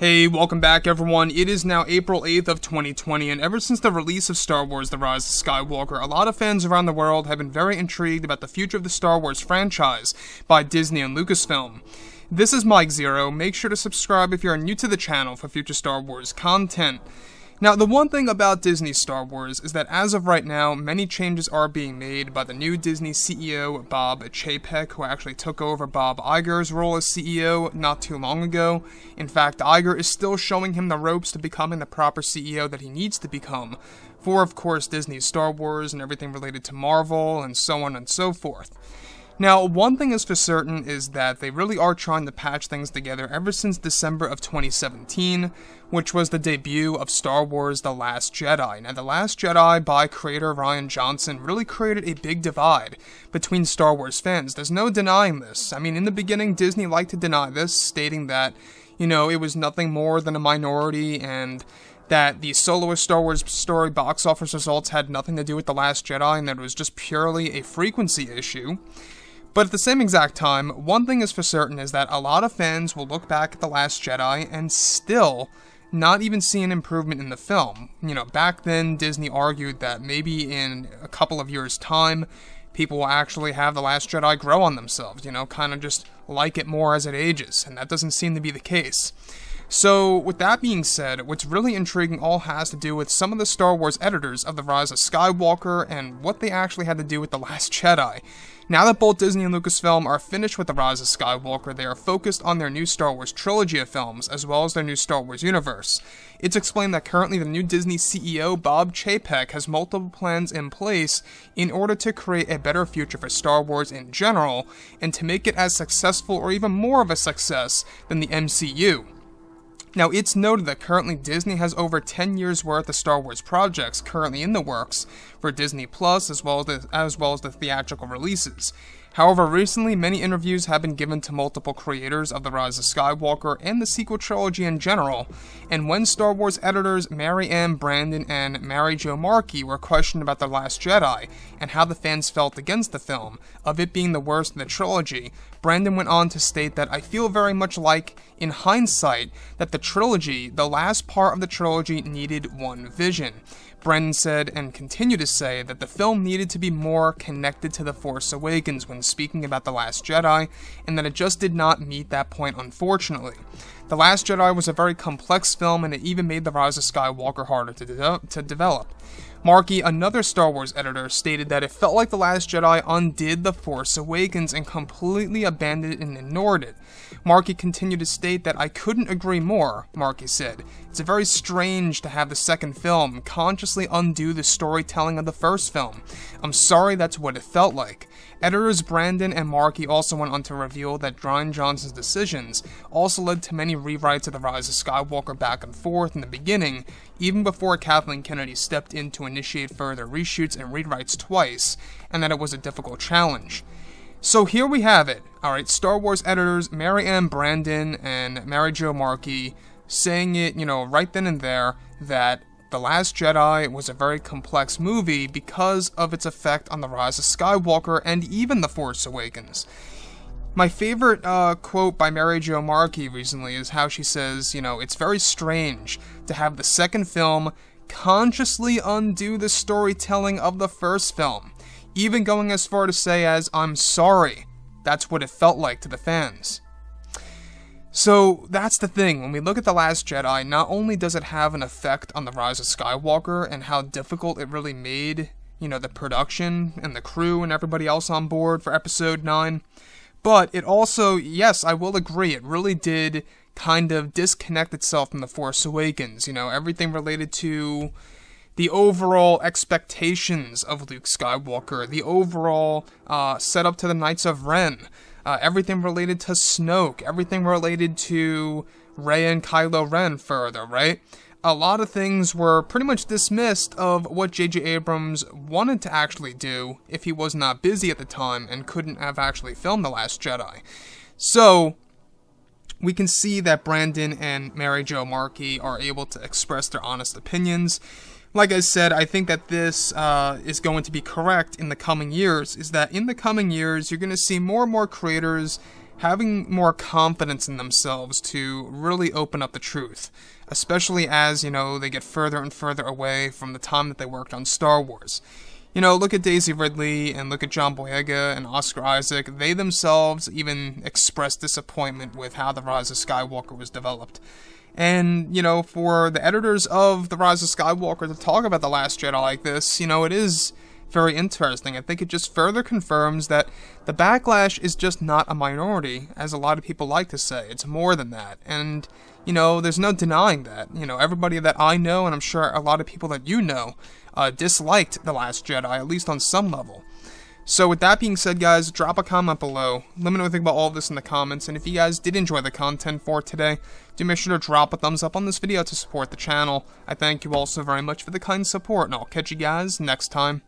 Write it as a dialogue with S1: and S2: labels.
S1: Hey, welcome back everyone. It is now April 8th of 2020, and ever since the release of Star Wars The Rise of Skywalker, a lot of fans around the world have been very intrigued about the future of the Star Wars franchise by Disney and Lucasfilm. This is Mike Zero. Make sure to subscribe if you are new to the channel for future Star Wars content. Now, the one thing about Disney Star Wars is that as of right now, many changes are being made by the new Disney CEO, Bob Chapek, who actually took over Bob Iger's role as CEO not too long ago. In fact, Iger is still showing him the ropes to becoming the proper CEO that he needs to become, for of course Disney's Star Wars and everything related to Marvel and so on and so forth. Now, one thing is for certain is that they really are trying to patch things together ever since December of 2017, which was the debut of Star Wars The Last Jedi. Now, The Last Jedi by creator Rian Johnson really created a big divide between Star Wars fans. There's no denying this. I mean, in the beginning, Disney liked to deny this, stating that, it was nothing more than a minority and that the soloist Star Wars story box office results had nothing to do with The Last Jedi and that it was just purely a frequency issue. But at the same exact time, one thing is for certain is that a lot of fans will look back at The Last Jedi and still not even see an improvement in the film. Back then, Disney argued that maybe in a couple of years' time, people will actually have The Last Jedi grow on themselves, kind of just like it more as it ages, and that doesn't seem to be the case. So, with that being said, what's really intriguing all has to do with some of the Star Wars editors of The Rise of Skywalker and what they actually had to do with The Last Jedi. Now that both Disney and Lucasfilm are finished with The Rise of Skywalker, they are focused on their new Star Wars trilogy of films, as well as their new Star Wars universe. It's explained that currently the new Disney CEO, Bob Chapek, has multiple plans in place in order to create a better future for Star Wars in general, and to make it as successful or even more of a success than the MCU. Now, it's noted that currently Disney has over 10 years worth of Star Wars projects currently in the works for Disney Plus as well as the theatrical releases. However, recently many interviews have been given to multiple creators of The Rise of Skywalker and the sequel trilogy in general, and when Star Wars editors Mary Ann Brandon and Mary Jo Markey were questioned about The Last Jedi and how the fans felt against the film, of it being the worst in the trilogy, Brandon went on to state that I feel very much like, in hindsight, that the last part of the trilogy needed one vision. Brandon said, and continued to say, that the film needed to be more connected to The Force Awakens when speaking about The Last Jedi, and that it just did not meet that point, unfortunately. The Last Jedi was a very complex film, and it even made The Rise of Skywalker harder to develop. Markey, another Star Wars editor, stated that it felt like The Last Jedi undid The Force Awakens and completely abandoned and ignored it. Markey continued to state that I couldn't agree more, Markey said. It's very strange to have the second film consciously undo the storytelling of the first film. I'm sorry that's what it felt like. Editors Brandon and Markey also went on to reveal that Rian Johnson's decisions also led to many rewrites of The Rise of Skywalker back and forth in the beginning, even before Kathleen Kennedy stepped in to initiate further reshoots and rewrites twice, and that it was a difficult challenge. So here we have it. Alright, Star Wars editors Mary Ann Brandon and Mary Jo Markey saying it, right then and there, that The Last Jedi was a very complex movie because of its effect on The Rise of Skywalker and even The Force Awakens. My favorite quote by Mary Jo Markey recently is how she says, it's very strange to have the second film consciously undo the storytelling of the first film, even going as far to say as, I'm sorry, that's what it felt like to the fans. So, that's the thing, when we look at The Last Jedi, not only does it have an effect on The Rise of Skywalker and how difficult it really made, the production and the crew and everybody else on board for Episode 9, but it also, yes, I will agree, it really did kind of disconnect itself from The Force Awakens, everything related to the overall expectations of Luke Skywalker, the overall setup to the Knights of Ren, everything related to Snoke, everything related to Rey and Kylo Ren further, right? A lot of things were pretty much dismissed of what J.J. Abrams wanted to actually do if he was not busy at the time and couldn't have actually filmed The Last Jedi. So, we can see that Brandon and Mary Jo Markey are able to express their honest opinions. Like I said, I think that this is going to be correct in the coming years, is that in the coming years, you're going to see more and more creators having more confidence in themselves to really open up the truth, especially as, they get further and further away from the time that they worked on Star Wars. Look at Daisy Ridley and look at John Boyega and Oscar Isaac. They themselves even expressed disappointment with how The Rise of Skywalker was developed. And, for the editors of The Rise of Skywalker to talk about The Last Jedi like this, it is very interesting. I think it just further confirms that the backlash is just not a minority, as a lot of people like to say. It's more than that. And, there's no denying that. Everybody that I know, and I'm sure a lot of people that you know, disliked The Last Jedi, at least on some level. So with that being said, guys, drop a comment below. Let me know what you think about all of this in the comments, and if you guys did enjoy the content for today, do make sure to drop a thumbs up on this video to support the channel. I thank you all so very much for the kind support, and I'll catch you guys next time.